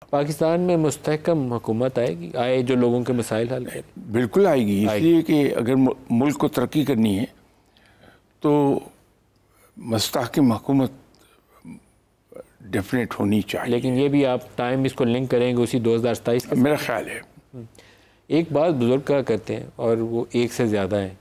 पाकिस्तान में मुस्तहकम हुकूमत आएगी, आए जो लोगों के मसाइल हल करे? बिल्कुल आएगी, इसलिए कि अगर मुल्क को तरक्की करनी है तो मुस्तहकम हुकूमत डेफिनेट होनी चाहिए। लेकिन ये भी आप टाइम इसको लिंक करेंगे उसी 2027 के? मेरा ख्याल है। एक बात बुजुर्ग का करते हैं और वो एक से ज़्यादा हैं,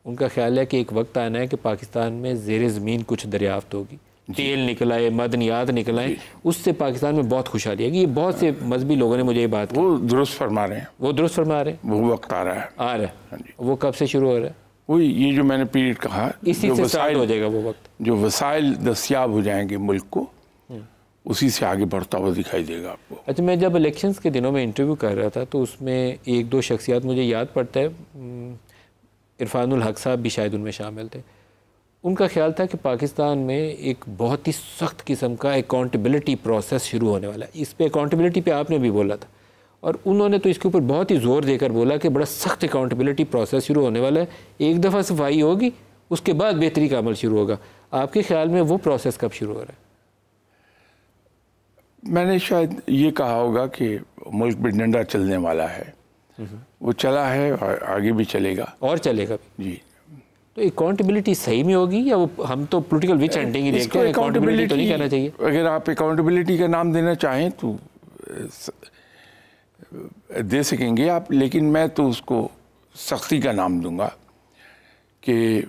उनका ख्याल है कि एक वक्त आना है कि पाकिस्तान में ज़ेर ज़मीन कुछ दरियाफ्त होगी, तेल निकल आए, मदनियात निकल आए, उससे पाकिस्तान में बहुत खुशहाली आएगी। ये बहुत से मजहबी लोगों ने मुझे ये बात की। वो दुरुस्त फरमा रहे हैं, वो दुरुस्त फरमा रहे हैं, वो वक्त आ रहा है। हाँ जी। वो कब से शुरू हो रहा है? वही ये जो मैंने पीरियड कहा, इसी से स्टार्ट हो जाएगा वो वक्त। जो वसाइल दस्तियाब हो जाएंगे मुल्क को, उसी से आगे बढ़ता हुआ दिखाई देगा आपको। अच्छा, मैं जब इलेक्शंस के दिनों में इंटरव्यू कर रहा था तो उसमें एक दो शख्सियात मुझे याद पड़ता है, इरफानुल हक साहब भी शायद उनमें शामिल थे। उनका ख्याल था कि पाकिस्तान में एक बहुत ही सख्त किस्म का अकाउंटेबिलिटी प्रोसेस शुरू होने वाला है। इस पे अकाउंटेबिलिटी पे आपने भी बोला था और उन्होंने तो इसके ऊपर बहुत ही ज़ोर देकर बोला कि बड़ा सख्त अकाउंटेबिलिटी प्रोसेस शुरू होने वाला है, एक दफ़ा सफाई होगी उसके बाद बेहतरी का अमल शुरू होगा। आपके ख्याल में वो प्रोसेस कब शुरू हो रहा है? मैंने शायद ये कहा होगा कि मुल्क में डंडा चलने वाला है, वो चला है और आगे भी चलेगा और चलेगा भी जी। तो अकाउंटेबिलिटी सही में होगी या वो हम तो पॉलिटिकल विच हंटिंग ही देखते हैं? अकाउंटेबिलिटी तो नहीं कहना चाहिए। अगर आप अकाउंटेबिलिटी का नाम देना चाहें तो दे सकेंगे आप, लेकिन मैं तो उसको सख्ती का नाम दूंगा कि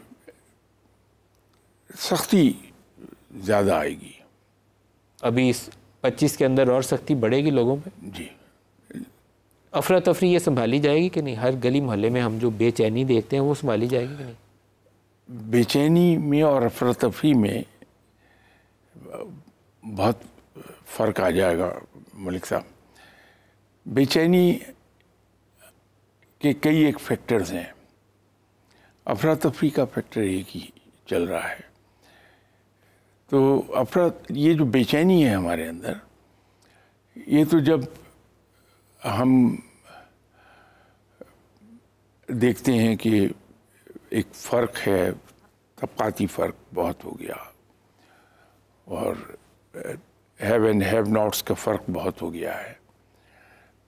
सख्ती ज़्यादा आएगी। अभी इस 25 के अंदर और सख्ती बढ़ेगी लोगों पे जी। अफरा तफरी ये संभाली जाएगी कि नहीं? हर गली मोहल्ले में हम जो बेचैनी देखते हैं वो संभाली जाएगी कि नहीं? बेचैनी में और अफरा तफरी में बहुत फ़र्क आ जाएगा मलिक साहब। बेचैनी के कई एक फैक्टर्स हैं, अफरा तफरी का फैक्टर एक ही चल रहा है। तो ये जो बेचैनी है हमारे अंदर, ये तो जब हम देखते हैं कि एक फ़र्क है, तबक़ाती फ़र्क बहुत हो गया और हैव एंड हैव नॉट्स का फ़र्क बहुत हो गया है।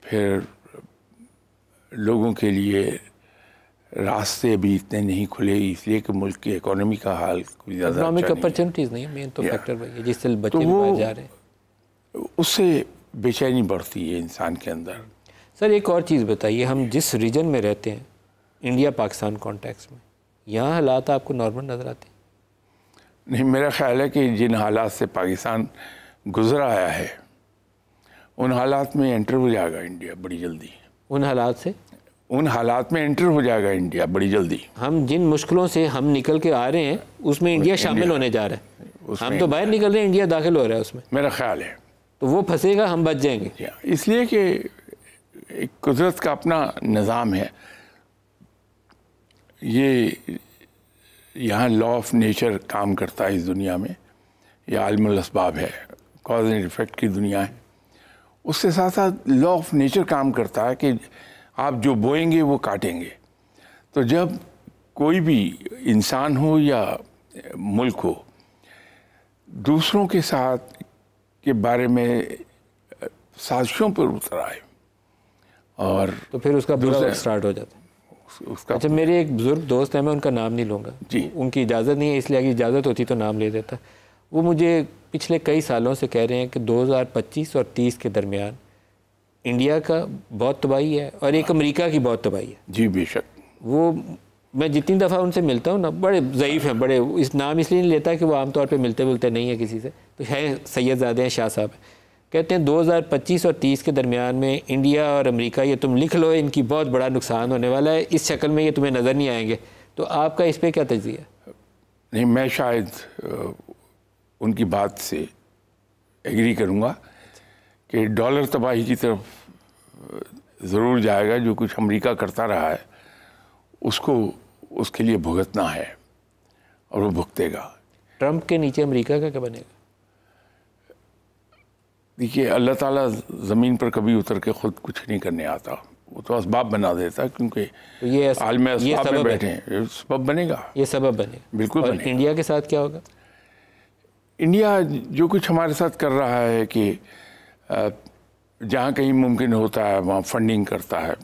फिर लोगों के लिए रास्ते अभी इतने नहीं खुले, इसलिए कि मुल्क की इकोनॉमी का हाल कोई ज़्यादा इकोनॉमिक अपॉर्चुनिटीज़ नहीं है, मेन तो फैक्टर वही है जिससे बच्चे बाहर जा रहे हैं। उससे बेचैनी बढ़ती है इंसान के अंदर। सर एक और चीज़ बताइए, हम जिस रीजन में रहते हैं, इंडिया पाकिस्तान कॉन्टेक्स्ट में, यहाँ हालात आपको नॉर्मल नज़र आते हैं? नहीं, मेरा ख्याल है कि जिन हालात से पाकिस्तान गुजरा आया है उन हालात में एंटर हो जाएगा इंडिया बड़ी जल्दी। उन हालात में एंटर हो जाएगा इंडिया बड़ी जल्दी। हम जिन मुश्किलों से हम निकल के आ रहे हैं उसमें इंडिया शामिल होने जा रहा है। हम तो बाहर निकल रहे हैं, इंडिया दाखिल हो रहा है उसमें, मेरा ख्याल है। तो वो फंसेगा, हम बच जाएंगे। इसलिए कि एक कुदरत का अपना निज़ाम है, ये यहाँ लॉ ऑफ नेचर काम करता है इस दुनिया में, ये आलमुल अस्बाब है, कॉज एंड इफेक्ट की दुनिया है। उसके साथ साथ लॉ ऑफ नेचर काम करता है कि आप जो बोएंगे वो काटेंगे। तो जब कोई भी इंसान हो या मुल्क हो दूसरों के साथ के बारे में साजिशों पर उतर आए और तो फिर उसका बुरा स्टार्ट हो जाता है। अच्छा, मेरे एक बुजुर्ग दोस्त है, मैं उनका नाम नहीं लूँगा जी, उनकी इजाज़त नहीं है, इसलिए अगर इजाज़त होती तो नाम ले देता। वो मुझे पिछले कई सालों से कह रहे हैं कि 2025 और 30 के दरमियान इंडिया का बहुत तबाही है और एक अमेरिका की बहुत तबाही है। जी बेशक। वो मैं जितनी दफ़ा उनसे मिलता हूँ ना, बड़े ज़ईफ़ हैं, बड़े, इस नाम इसलिए नहीं लेता कि वो आमतौर पे मिलते जुलते नहीं है किसी से, तो है सैयदज़ादे हैं, शाह साहब हैं। कहते हैं 2025 और 30 के दरमियान में इंडिया और अमेरिका, ये तुम लिख लो, इनकी बहुत बड़ा नुकसान होने वाला है, इस शक्ल में ये तुम्हें नज़र नहीं आएंगे। तो आपका इस पर क्या तजज़िया है? नहीं, मैं शायद उनकी बात से एग्री करूँगा कि डॉलर तबाही की तरफ ज़रूर जाएगा। जो कुछ अमेरिका करता रहा है उसको उसके लिए भुगतना है और वो भुगतेगा। ट्रंप के नीचे अमेरिका का क्या बनेगा? देखिए, अल्लाह ताला ज़मीन पर कभी उतर के ख़ुद कुछ नहीं करने आता, वो तो असबाब बना देता, क्योंकि तो ये आलम असबाब में बैठे हैं, ये सबब बनेगा, ये सबब बनेगा, बिल्कुल और बनेगा। इंडिया के साथ क्या होगा? इंडिया जो कुछ हमारे साथ कर रहा है कि जहाँ कहीं मुमकिन होता है वहाँ फंडिंग करता है।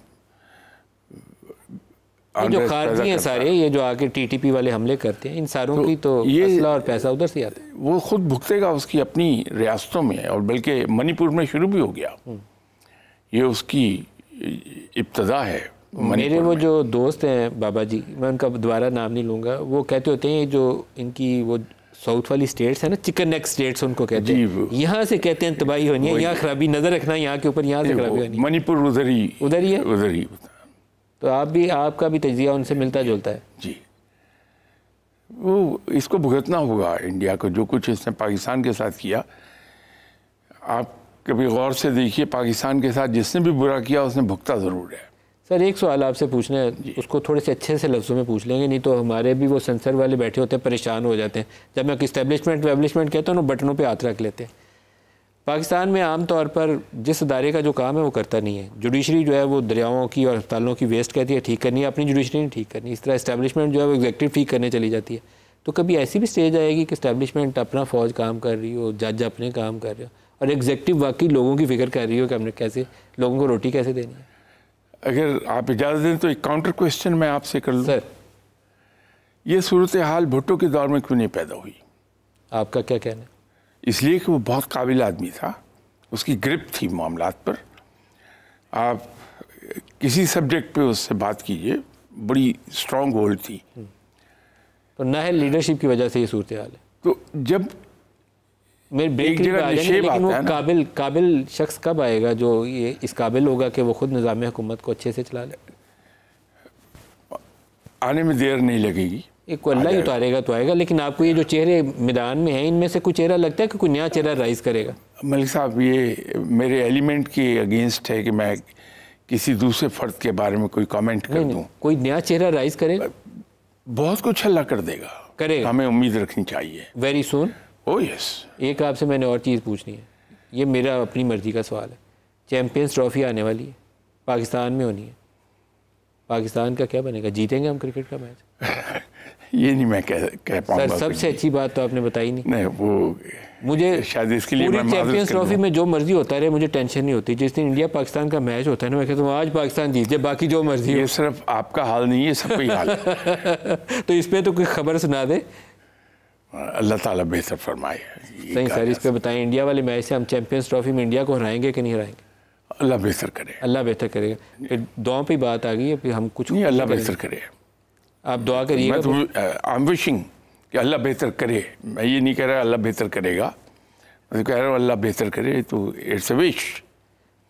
ये जो खारजी हैं सारे, ये जो आके टीटीपी वाले हमले करते हैं, इन सारों की तो असला और पैसा उधर से आता है। वो खुद भुगतेगा उसकी अपनी रियासतों में, और बल्कि मणिपुर में शुरू भी हो गया। ये उसकी इब्तदा है। मेरे वो जो दोस्त हैं बाबा जी, मैं उनका दोबारा नाम नहीं लूँगा, वो कहते होते हैं जो इनकी वो साउथ वाली स्टेट्स है ना, चिकन नेक स्टेट्स उनको कहते हैं, यहाँ से कहते हैं तबाही होनी है, यहाँ खराबी नज़र रखना यहाँ के ऊपर, यहाँ से खराबी होनी है। मणिपुर उधर ही है, उधर ही। तो आपका भी तजिया उनसे मिलता जुलता है जी। वो इसको भुगतना होगा इंडिया को, जो कुछ इसने पाकिस्तान के साथ किया। आप कभी गौर से देखिए, पाकिस्तान के साथ जिसने भी बुरा किया उसने भुगता ज़रूर है। सर एक सवाल आपसे पूछना है, उसको थोड़े से अच्छे से लफ्ज़ों में पूछ लेंगे, नहीं तो हमारे भी वो सेंसर वाले बैठे होते हैं, परेशान हो जाते हैं। जब मैं इस्टेब्लिशमेंट कहता हूँ ना, बटनों पे हाथ रख लेते हैं। पाकिस्तान में आम तौर पर जिस अदारे का जो काम है वो करता नहीं है। जुडिशरी जो है वो दरियाओं की और अस्पतालों की वेस्ट कहती है ठीक करनी है, अपनी जुडिशरी नहीं ठीक करनी। इस तरह इस्टेब्लिशमेंट जो है वो एग्जेक्टिव ठीक करने चली जाती है। तो कभी ऐसी भी स्टेज आएगी कि इस्टेब्लिशमेंट अपना फ़ौज काम कर रही हो, जज अपने काम कर रहे हो, और एग्जेक्टिव वाकई लोगों की फिक्र कर रही हो कि हमने कैसे लोगों को रोटी कैसे देनी है। अगर आप इजाज़त दें तो एक काउंटर क्वेश्चन मैं आपसे कर लूँ। सर, ये सूरत हाल भुट्टो के दौर में क्यों नहीं पैदा हुई? आपका क्या कहना है? इसलिए कि वो बहुत काबिल आदमी था, उसकी ग्रिप थी मामलात पर। आप किसी सब्जेक्ट पे उससे बात कीजिए, बड़ी स्ट्रॉन्ग होल्ड थी। तो नाहल लीडरशिप की वजह से ये सूरत हाल है। तो जब मेरे ब्रेक लेकिन वो काबिल शख्स कब आएगा जो ये इस काबिल होगा कि वो खुद निज़ाम हुकूमत को अच्छे से चला ले? आने में देर नहीं लगेगी। एक को अल्लाह ही उतारेगा तो आएगा। लेकिन आपको ये जो चेहरे मैदान में हैं, इनमें से कोई चेहरा लगता है कि कोई नया चेहरा राइज करेगा? मलिक साहब, ये मेरे एलिमेंट के अगेंस्ट है कि मैं किसी दूसरे फर्द के बारे में कोई कमेंट कर दूं। कोई नया चेहरा राइज करेगा, बहुत कुछ अल्लाह कर देगा, करेगा। हमें उम्मीद रखनी चाहिए। Very soon. Oh yes. एक आपसे मैंने और चीज़ पूछनी है, ये मेरा अपनी मर्जी का सवाल है। चैम्पियंस ट्रॉफी आने वाली है, पाकिस्तान में होनी है। पाकिस्तान का क्या बनेगा? जीतेंगे हम क्रिकेट का मैच? ये नहीं मैं कह पाऊंगा। सर सबसे अच्छी बात तो आपने बताई नहीं। वो मुझे शायद इसके लिए पूरी चैंपियंस ट्रॉफी में जो मर्जी होता रहे, मुझे टेंशन नहीं होती। जिस दिन इंडिया पाकिस्तान का मैच होता है ना, मैं कहता हूँ आज पाकिस्तान जीत जाए, बाकी जो मर्जी। ये सिर्फ आपका हाल नहीं है, सबका ही हाल है। तो इस पे तो कोई खबर सुना दे। अल्लाह ताला बेहतर फरमाए। सही सर, इस पे बताएं, इंडिया वाले मैच से हम चैंपियंस ट्रॉफी में इंडिया को हराएंगे कि नहीं हराएंगे? अल्लाह बेहतर करे। अल्लाह बेहतर करेगा। फिर दुआ पे बात आ गई है, फिर हम कुछ नहीं, अल्लाह बेहतर करे। आप दुआ करिएगा। आई एम विशिंग कि अल्लाह बेहतर करे। मैं ये नहीं कह रहा अल्लाह बेहतर करेगा, मैं कह रहा हूँ अल्लाह बेहतर करे। तो इट्स अ विश।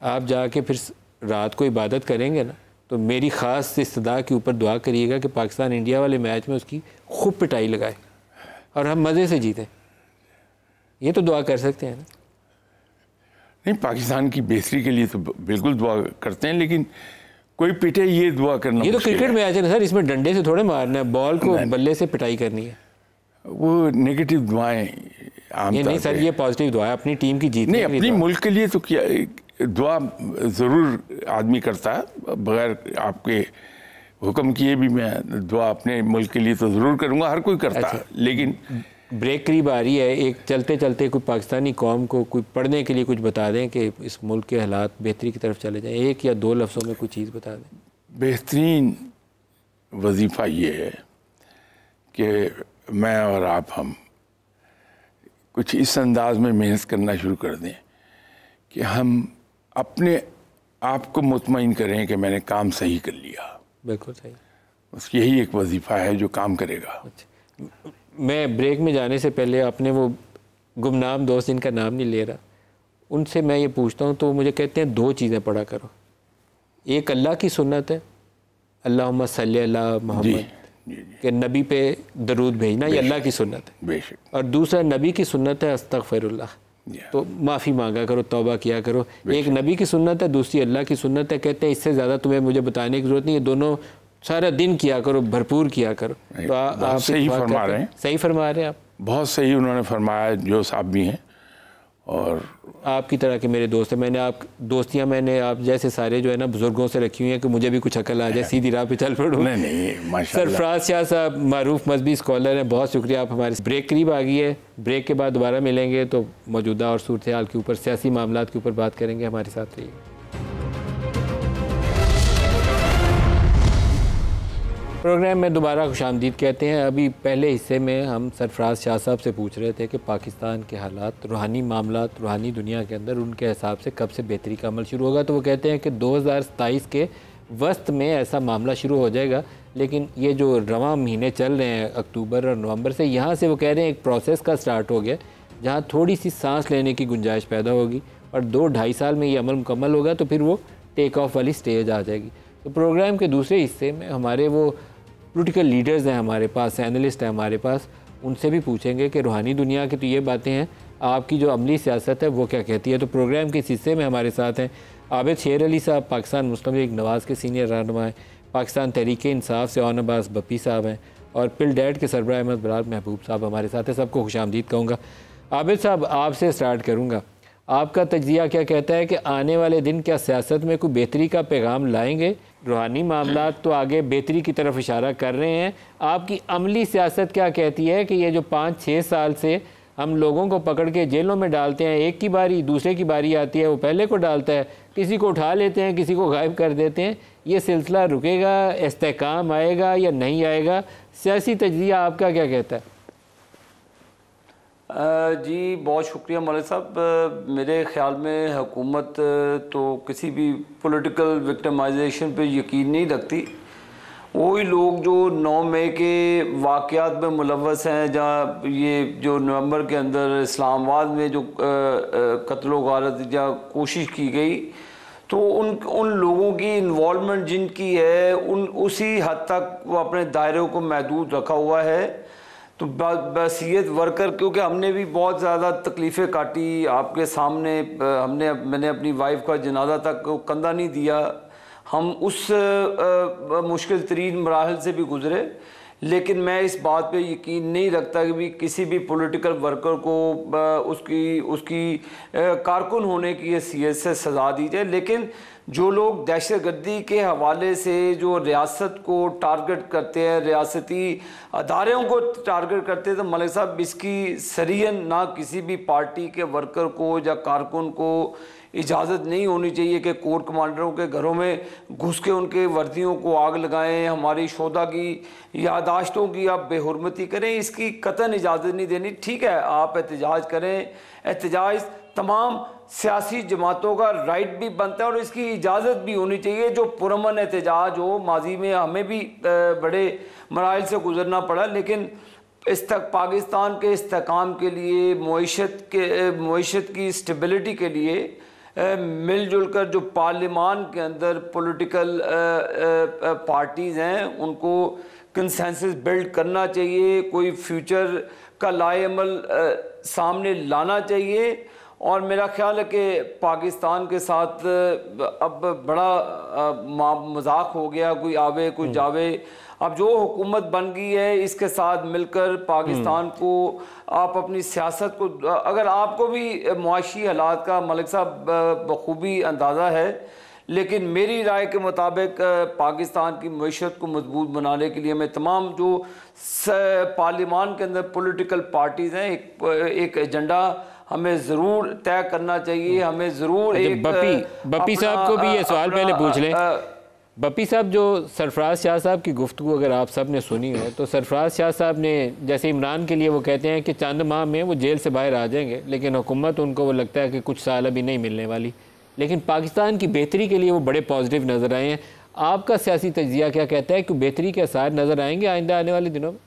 आप जाके फिर रात को इबादत करेंगे ना, तो मेरी ख़ास इस्तदा के ऊपर दुआ करिएगा कि पाकिस्तान इंडिया वाले मैच में उसकी खूब पिटाई लगाए और हम मज़े से जीतें। ये तो दुआ कर सकते हैं ना? नहीं, पाकिस्तान की बेहतरी के लिए तो बिल्कुल दुआ करते हैं, लेकिन कोई पिटे ये दुआ करना। ये तो क्रिकेट मैच है ना सर, इसमें डंडे से थोड़े मारना है, बॉल को बल्ले से पिटाई करनी है। वो नेगेटिव दुआएं ये नहीं सर, ये पॉजिटिव दुआ है अपनी टीम की जीत। नहीं, अपनी मुल्क के लिए तो क्या दुआ ज़रूर आदमी करता है, बगैर आपके हुक्म किए भी मैं दुआ अपने मुल्क के लिए तो ज़रूर करूँगा, हर कोई करता है। लेकिन ब्रेक करीब आ रही है, एक चलते चलते कोई पाकिस्तानी कौम को कोई पढ़ने के लिए कुछ बता दें कि इस मुल्क के हालात बेहतरी की तरफ चले जाएं, एक या दो लफ्ज़ों में कोई चीज़ बता दें। बेहतरीन वजीफ़ा ये है कि मैं और आप हम कुछ इस अंदाज में मेहनत करना शुरू कर दें कि हम अपने आप को मुतमईन करें कि मैंने काम सही कर लिया। बिल्कुल सही। बस यही एक वजीफ़ा है जो काम करेगा। अच्छा, मैं ब्रेक में जाने से पहले अपने वो गुमनाम दोस्त जिनका नाम नहीं ले रहा, उनसे मैं ये पूछता हूँ, तो मुझे कहते हैं दो चीज़ें पढ़ा करो। एक अल्लाह की सुन्नत है, अल्लाहुम्मा सल्ली अला मोहम्मद, कि नबी पे दरूद भेजना, ये अल्लाह की सुन्नत है बेशक। और दूसरा नबी की सुन्नत है अस्तगफिरुल्लाह, तो माफ़ी मांगा करो, तौबा किया करो। एक नबी की सुन्नत है, दूसरी अल्लाह की सुन्नत है। कहते हैं इससे ज़्यादा तुम्हें मुझे बताने की ज़रूरत नहीं है, दोनों सारा दिन किया करो, भरपूर किया करो। तो आप सही फरमा रहे हैं। सही फरमा रहे हैं आप, बहुत सही उन्होंने फरमाया, जो साहब भी हैं। और आपकी तरह के मेरे दोस्त हैं, मैंने आप जैसे सारे जो है ना बुजुर्गों से रखी हुई हैं कि मुझे भी कुछ अकल आ जाए, सीधी राह पे चल पड़ूँ। नहीं माशाल्लाह। सरफराज शाह साहब मारूफ मजहबी स्कॉलर हैं, बहुत शुक्रिया आप हमारे। ब्रेक करीब आ गई है, ब्रेक के बाद दोबारा मिलेंगे तो मौजूदा और सूरत हाल के ऊपर, सियासी मामलात के ऊपर बात करेंगे। हमारे साथ रहिए। प्रोग्राम में दोबारा खुशामदीद कहते हैं। अभी पहले हिस्से में हम सरफराज शाह साहब से पूछ रहे थे कि पाकिस्तान के हालात, रूहानी मामलात, रूहानी दुनिया के अंदर उनके हिसाब से कब से बेहतरी का अमल शुरू होगा। तो वो कहते हैं कि 2027 के वस्त में ऐसा मामला शुरू हो जाएगा। लेकिन ये जो रवां महीने चल रहे हैं अक्टूबर और नवंबर से, यहाँ से वो कह रहे हैं एक प्रोसेस का स्टार्ट हो गया जहाँ थोड़ी सी सांस लेने की गुंजाइश पैदा होगी और 2-2.5 साल में ये अमल मुकम्मल होगा तो फिर वो टेक ऑफ वाली स्टेज आ जाएगी। तो प्रोग्राम के दूसरे हिस्से में हमारे वो पॉलिटिकल लीडर्स हैं हमारे पास, एनालिस्ट हैं हमारे पास, उनसे भी पूछेंगे कि रूहानी दुनिया की तो ये बातें हैं, आपकी जो अमली सियासत है वो क्या कहती है। तो प्रोग्राम के इस हिस्से में हमारे साथ हैं आबिद शेर अली साहब, पाकिस्तान मुस्लिम लीग नवाज़ के सीनियर रहनुमा हैं, पाकिस्तान तहरीक इंसाफ से ओन अब्बास बप्पी साहब हैं और पिल डैड के सरबराह अहमद बलाल महबूब साहब हमारे साथ हैं। सबको खुशामदीद कहूँगा। आबिद साहब आपसे स्टार्ट करूँगा, आपका तज्जिया क्या कहता है कि आने वाले दिन क्या सियासत में कोई बेहतरी का पैगाम लाएंगे? रूहानी मामलात तो आगे बेहतरी की तरफ इशारा कर रहे हैं, आपकी अमली सियासत क्या कहती है कि ये जो 5-6 साल से हम लोगों को पकड़ के जेलों में डालते हैं, एक की बारी दूसरे की बारी आती है, वो पहले को डालता है, किसी को उठा लेते हैं, किसी को गायब कर देते हैं, ये सिलसिला रुकेगा, इस्तेहकाम आएगा या नहीं आएगा? सियासी तज्जिया आपका क्या कहता है? जी बहुत शुक्रिया मलिक साहब। मेरे ख्याल में हुकूमत तो किसी भी पॉलिटिकल विक्टिमाइजेशन पे यकीन नहीं रखती। वही लोग जो 9 मई के वाक़यात में मुलव्वस हैं, जहाँ ये जो नवंबर के अंदर इस्लामाबाद में जो कत्ल गारत या कोशिश की गई, तो उन लोगों की इन्वॉल्वमेंट जिनकी है उसी हद तक वो अपने दायरे को महदूद रखा हुआ है। तो बसीयत वर्कर, क्योंकि हमने भी बहुत ज़्यादा तकलीफ़ें काटी आपके सामने, मैंने अपनी वाइफ का जनाजा तक कंधा नहीं दिया, हम उस मुश्किल तरीन मराहल से भी गुज़रे। लेकिन मैं इस बात पे यकीन नहीं रखता कि भी किसी भी पॉलिटिकल वर्कर को उसकी कारकुन होने की हैसियत से सज़ा दी जाए। लेकिन जो लोग दहशतगर्दी के हवाले से जो रियासत को टारगेट करते हैं, रियासती अदारों को टारगेट करते हैं, तो मलिक साहब इसकी सरीहन ना किसी भी पार्टी के वर्कर को या कारकुन को इजाज़त नहीं होनी चाहिए कि कोर कमांडरों के घरों में घुस के उनके वर्दियों को आग लगाएं, हमारी शोधा की यादाश्तों की आप बेहुरमती करें, इसकी कतई इजाज़त नहीं देनी। ठीक है, आप एहतजाज करें, एहतजाज तमाम सियासी जमातों का राइट भी बनता है और इसकी इजाज़त भी होनी चाहिए। जो पुरअमन एहतजाज हो, माजी में हमें भी बड़े मराइल से गुजरना पड़ा, लेकिन पाकिस्तान के इस्तेहकाम के लिए, मईशत की स्टेबिलिटी के लिए मिलजुल कर जो पार्लियामान के अंदर पॉलिटिकल पार्टीज़ हैं उनको कंसेंसस बिल्ड करना चाहिए, कोई फ्यूचर का लाएअमल सामने लाना चाहिए। और मेरा ख्याल है कि पाकिस्तान के साथ अब बड़ा मजाक हो गया, कोई आवे कोई जावे। अब जो हुकूमत बन गई है इसके साथ मिलकर पाकिस्तान को आप अपनी सियासत को, अगर आपको भी मुआशी हालात का मलिक साहब बखूबी अंदाज़ा है, लेकिन मेरी राय के मुताबिक पाकिस्तान की मईशत को मजबूत बनाने के लिए हमें तमाम जो पार्लियामान के अंदर पॉलिटिकल पार्टीज़ हैं एक एजेंडा हमें ज़रूर तय करना चाहिए। हमें ज़रूर एक बप्पी साहब को भी ये सवाल पहले पूछ लें। बप्पी साहब, जो सरफराज शाह साहब की गुफ्तगू अगर आप सब ने सुनी हो, तो सरफराज शाह साहब ने जैसे इमरान के लिए वो कहते हैं कि चंद माह में वो जेल से बाहर आ जाएंगे, लेकिन हुकूमत उनको वो लगता है कि कुछ साल अभी नहीं मिलने वाली, लेकिन पाकिस्तान की बेहतरी के लिए वो बड़े पॉजिटिव नज़र आए हैं। आपका सियासी तज्जिया क्या कहता है कि बेहतरी के आसार नज़र आएंगे आइंदा आने वाले दिनों में?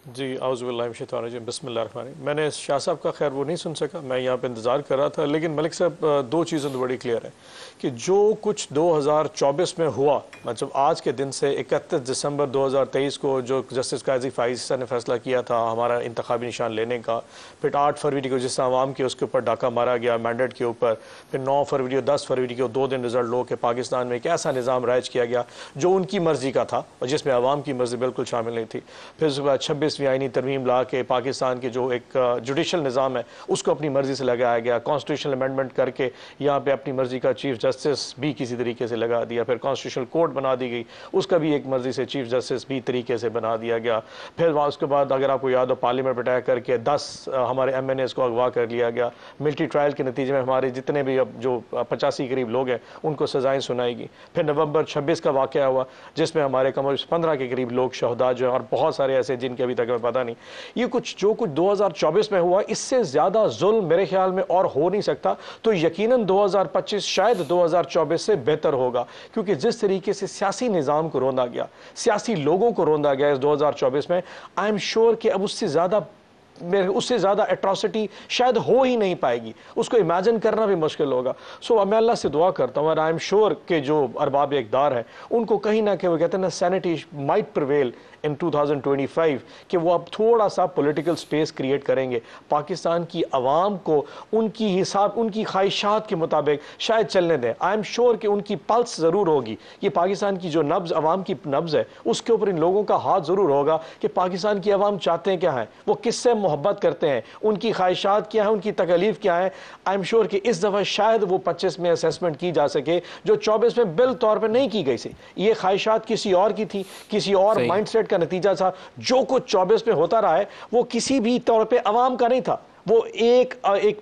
जी आउज़ुबिल्लाहि बिस्मिल्लाहिर्रहमानिर्रहीम। मैंने शाह साहब का खैर वो नहीं सुन सका, मैं यहाँ पे इंतज़ार कर रहा था। लेकिन मलिक साहब, दो चीज़ें तो बड़ी क्लियर है कि जो कुछ 2024 में हुआ, मतलब आज के दिन से 31 दिसंबर 2023 को जो जस्टिस काजी फाइज़ ने फैसला किया था हमारा इंतखाबी निशान लेने का, फिर 8 फरवरी को जिस आवाम के उसके ऊपर डाका मारा गया मैंडेट के ऊपर, फिर 9 फरवरी और 10 फरवरी को 2 दिन रिजल्ट लो के पाकिस्तान में एक ऐसा निज़ाम राइज किया गया जो उनकी मर्ज़ी का था और जिसमें आवाम की मर्ज़ी बिल्कुल शामिल नहीं थी। फिर उसके बाद 26 36वीं आईनी तरमीम ला के पाकिस्तान के जो एक जुडिशल निज़ाम है उसको अपनी मर्ज़ी से लगाया गया, कॉन्स्टिट्यूशनल अमेंडमेंट करके यहाँ पे अपनी मर्ज़ी का चीफ जस्टिस भी किसी तरीके से लगा दिया, फिर कॉन्स्टिट्यूशनल कोर्ट बना दी गई, उसका भी एक मर्ज़ी से चीफ जस्टिस भी तरीके से बना दिया गया। फिर उसके बाद अगर आपको याद हो पार्लियामेंट अटैक करके 10 हमारे MNAs को अगवा कर लिया गया। मिलिट्री ट्रायल के नतीजे में हमारे जितने भी अब जो 85 करीब लोग हैं उनको सजाएं सुनाएगी। फिर नवंबर 26 का वाक़या हुआ जिसमें हमारे कम 15 के करीब लोग शहदा जो हैं और बहुत सारे ऐसे जिनके अभी तक हमें पता नहीं। ये जो कुछ 2024 में हुआ इससे ज़्यादा जुल्म मेरे ख्याल में और हो नहीं सकता। तो यकीनन 2025 शायद 2024 से बेहतर होगा, क्योंकि जिस तरीके से सियासी निज़ाम को रोंदा गया, सियासी लोगों को रोंदा गया इस 2024 में, आई एम श्योर कि अब उससे ज़्यादा एट्रॉसिटी शायद हो ही नहीं पाएगी, उसको इमेजिन करना भी मुश्किल होगा। सो मैं अल्लाह से दुआ करता हूँ और आई एम श्योर कि जो अरबाब इक़्तिदार हैं उनको कहीं ना कहीं वो कहते हैं ना सैनिटी माइट प्रिवेल इन 2025 कि वो अब थोड़ा सा पॉलिटिकल स्पेस क्रिएट करेंगे, पाकिस्तान की आवाम को उनकी ख्वाहिशात के मुताबिक शायद चलने दें। आई एम श्योर कि उनकी पल्स ज़रूर होगी, ये पाकिस्तान की जो नब्ज़ आवाम की नब्ज़ है उसके ऊपर इन लोगों का हाथ ज़रूर होगा कि पाकिस्तान की आवाम चाहते हैं क्या है, वो किससे मोहब्बत करते हैं, उनकी ख्वाहिशात क्या है, उनकी तकलीफ़ क्या है। आई एम श्योर कि इस दफ़ा शायद वो 25 में असेसमेंट की जा सके जो 24 में बिल तौर पर नहीं की गई थी। ये ख्वाहिशात किसी और की थी, किसी और माइंड सेट का नतीजा था। जो कुछ 24 में होता रहा है वो किसी भी तौर पे अवाम का नहीं था, वो एक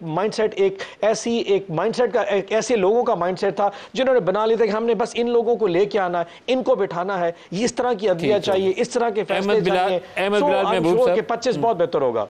माइंडसेट, एक माइंडसेट का ऐसे लोगों का माइंडसेट था जिन्होंने बना लिया था कि हमने बस इन लोगों को लेके आना है, इनको बिठाना है, इस तरह की अदलिया चाहिए, इस तरह के फैसले चाहिए। 25 बहुत बेहतर होगा।